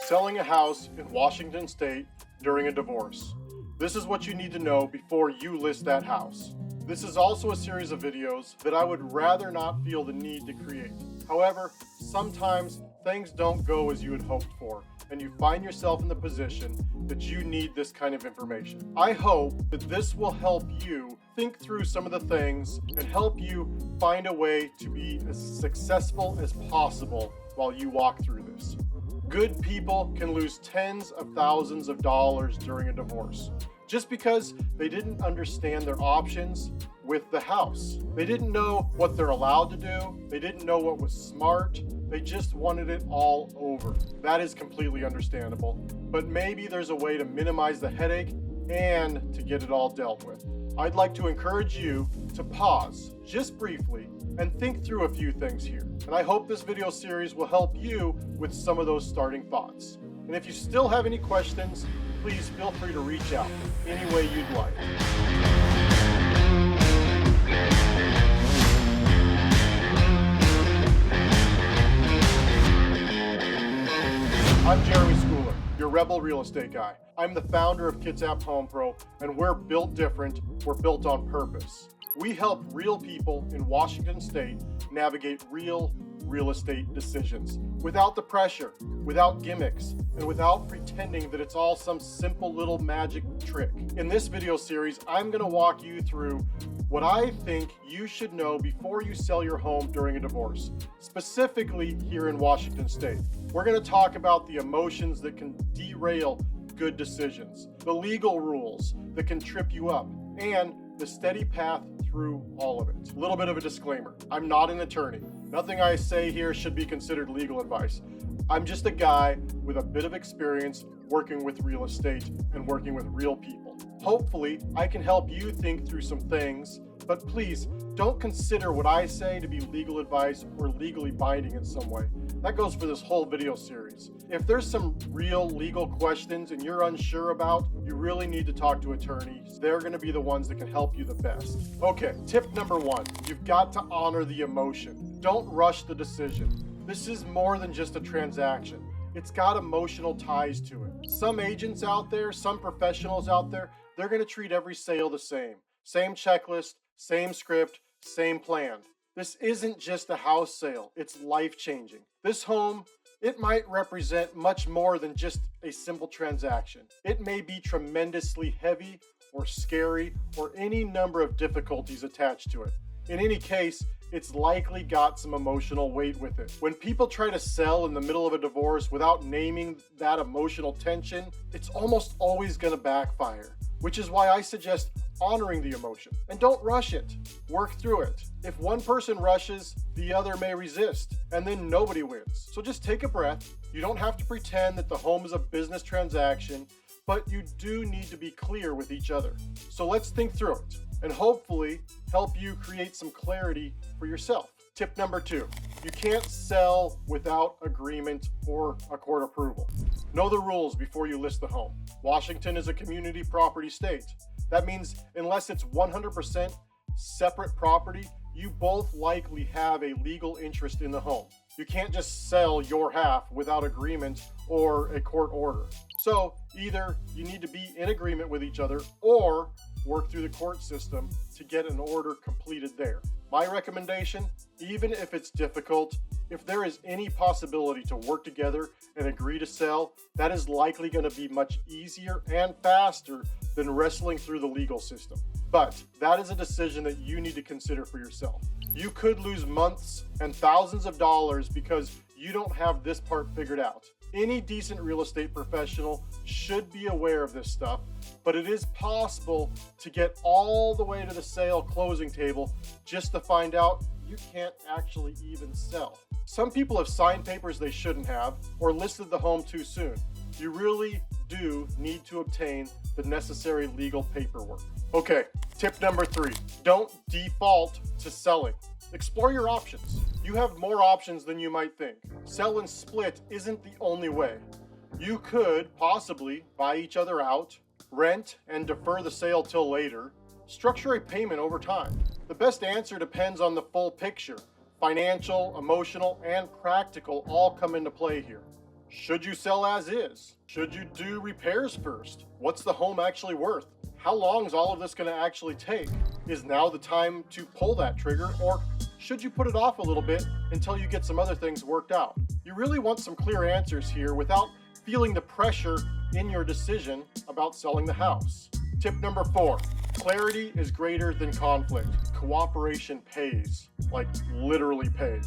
selling a house in Washington State during a divorce. This is what you need to know before you list that house. This is also a series of videos that I would rather not feel the need to create. However, sometimes things don't go as you had hoped for, and you find yourself in the position that you need this kind of information. I hope that this will help you think through some of the things and help you find a way to be as successful as possible while you walk through this. Good people can lose tens of thousands of dollars during a divorce just because they didn't understand their options with the house. They didn't know what they're allowed to do. They didn't know what was smart. They just wanted it all over. That is completely understandable, but maybe there's a way to minimize the headache and to get it all dealt with. I'd like to encourage you to pause just briefly and think through a few things here. And I hope this video series will help you with some of those starting thoughts. And if you still have any questions, please feel free to reach out any way you'd like. I'm Jeremy Schooler, your rebel real estate guy. I'm the founder of Kitsap Home Pro, and we're built different. We're built on purpose. We help real people in Washington State navigate real estate decisions without the pressure, without gimmicks, and without pretending that it's all some simple little magic trick. In this video series, I'm going to walk you through what I think you should know before you sell your home during a divorce, specifically here in Washington State. We're going to talk about the emotions that can derail good decisions, the legal rules that can trip you up, and the steady path through all of it. A little bit of a disclaimer. I'm not an attorney. Nothing I say here should be considered legal advice. I'm just a guy with a bit of experience working with real estate and working with real people. Hopefully, I can help you think through some things, but please don't consider what I say to be legal advice or legally binding in some way. That goes for this whole video series. If there's some real legal questions and you're unsure about, you really need to talk to attorneys. They're going to be the ones that can help you the best. Okay, tip number one, you've got to honor the emotion. Don't rush the decision. This is more than just a transaction. It's got emotional ties to it. Some agents out there, some professionals out there, they're going to treat every sale the same. Same checklist, same script, same plan. This isn't just a house sale, it's life-changing. This home, it might represent much more than just a simple transaction. It may be tremendously heavy or scary or any number of difficulties attached to it. In any case, it's likely got some emotional weight with it. When people try to sell in the middle of a divorce without naming that emotional tension, it's almost always going to backfire, which is why I suggest honoring the emotion. And don't rush it. Work through it. If one person rushes, the other may resist, and then nobody wins. So just take a breath. You don't have to pretend that the home is a business transaction, but you do need to be clear with each other. So let's think through it and hopefully help you create some clarity for yourself. Tip number two, you can't sell without agreement or a court approval. Know the rules before you list the home. Washington is a community property state. That means unless it's 100% separate property, you both likely have a legal interest in the home. You can't just sell your half without agreement or a court order. So either you need to be in agreement with each other or work through the court system to get an order completed there. My recommendation, even if it's difficult, if there is any possibility to work together and agree to sell, that is likely going to be much easier and faster than wrestling through the legal system. But that is a decision that you need to consider for yourself. You could lose months and thousands of dollars because you don't have this part figured out. Any decent real estate professional should be aware of this stuff, but it is possible to get all the way to the sale closing table just to find out you can't actually even sell. Some people have signed papers they shouldn't have or listed the home too soon. You really do need to obtain the necessary legal paperwork. Okay, tip number three, don't default to selling. Explore your options. You have more options than you might think. Sell and split isn't the only way. You could possibly buy each other out, rent and defer the sale till later, structure a payment over time. The best answer depends on the full picture. Financial, emotional, and practical all come into play here. Should you sell as is? Should you do repairs first? What's the home actually worth? How long is all of this going to actually take? Is now the time to pull that trigger, or should you put it off a little bit until you get some other things worked out? You really want some clear answers here without feeling the pressure in your decision about selling the house. Tip number 4, clarity is greater than conflict. Cooperation pays, like literally pays.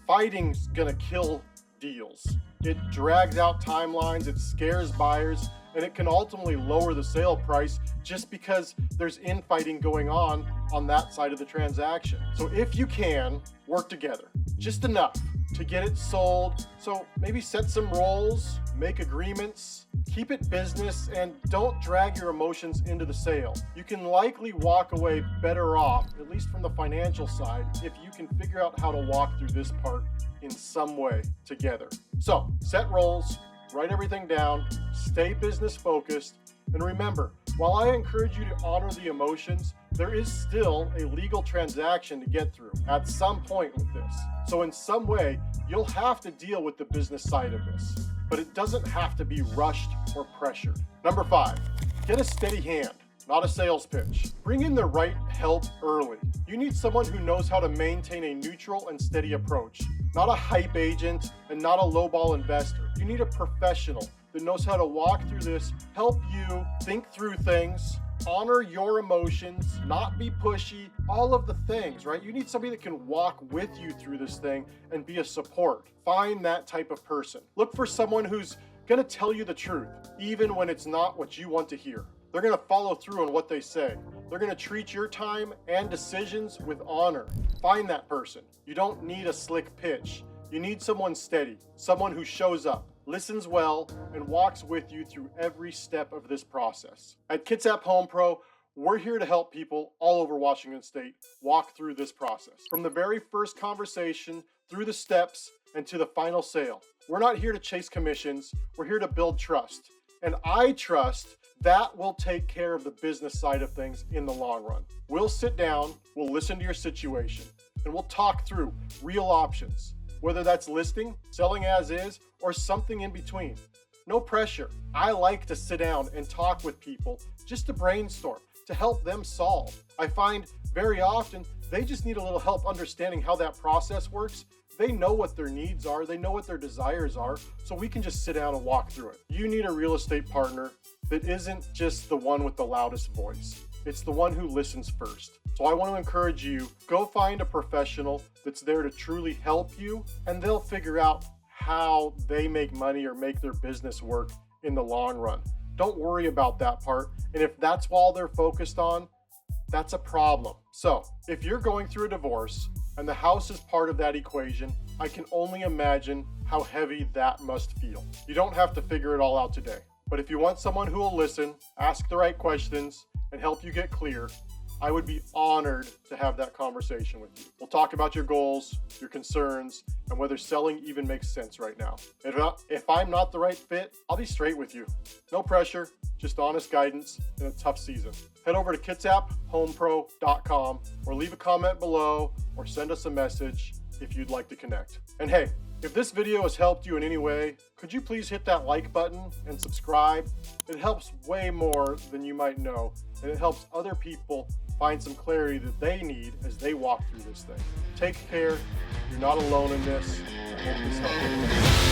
Fighting's gonna kill deals. It drags out timelines, it scares buyers, and it can ultimately lower the sale price just because there's infighting going on that side of the transaction. So if you can, work together, just enough to get it sold. So maybe set some roles, make agreements, keep it business, and don't drag your emotions into the sale. You can likely walk away better off, at least from the financial side, if you can figure out how to walk through this part in some way together. So set roles, write everything down, stay business focused, and remember, while I encourage you to honor the emotions, there is still a legal transaction to get through at some point with this. So in some way, you'll have to deal with the business side of this, but it doesn't have to be rushed or pressured. Number 5, get a steady hand, not a sales pitch. Bring in the right help early. You need someone who knows how to maintain a neutral and steady approach, not a hype agent and not a lowball investor. You need a professional that knows how to walk through this, help you think through things, honor your emotions, not be pushy, all of the things, right? You need somebody that can walk with you through this thing and be a support. Find that type of person. Look for someone who's gonna tell you the truth, even when it's not what you want to hear. They're gonna follow through on what they say. They're gonna treat your time and decisions with honor. Find that person. You don't need a slick pitch. You need someone steady, someone who shows up, listens well, and walks with you through every step of this process. At Kitsap Home Pro, we're here to help people all over Washington State walk through this process. From the very first conversation, through the steps, and to the final sale. We're not here to chase commissions, we're here to build trust. And I trust that will take care of the business side of things in the long run. We'll sit down, we'll listen to your situation, and we'll talk through real options, whether that's listing, selling as is, or something in between. No pressure. I like to sit down and talk with people just to brainstorm, to help them solve. I find very often they just need a little help understanding how that process works. They know what their needs are, they know what their desires are, so we can just sit down and walk through it. You need a real estate partner that isn't just the one with the loudest voice. It's the one who listens first. So I want to encourage you, go find a professional that's there to truly help you, and they'll figure out how they make money or make their business work in the long run. Don't worry about that part. And if that's all they're focused on, that's a problem. So if you're going through a divorce and the house is part of that equation, I can only imagine how heavy that must feel. You don't have to figure it all out today. But if you want someone who will listen, ask the right questions, and help you get clear, I would be honored to have that conversation with you. We'll talk about your goals, your concerns, and whether selling even makes sense right now. If I'm not the right fit, I'll be straight with you. No pressure, just honest guidance in a tough season. Head over to kitsaphomepro.com or leave a comment below or send us a message if you'd like to connect. And hey, if this video has helped you in any way, could you please hit that like button and subscribe? It helps way more than you might know, and it helps other people find some clarity that they need as they walk through this thing. Take care. You're not alone in this. I hope this helped.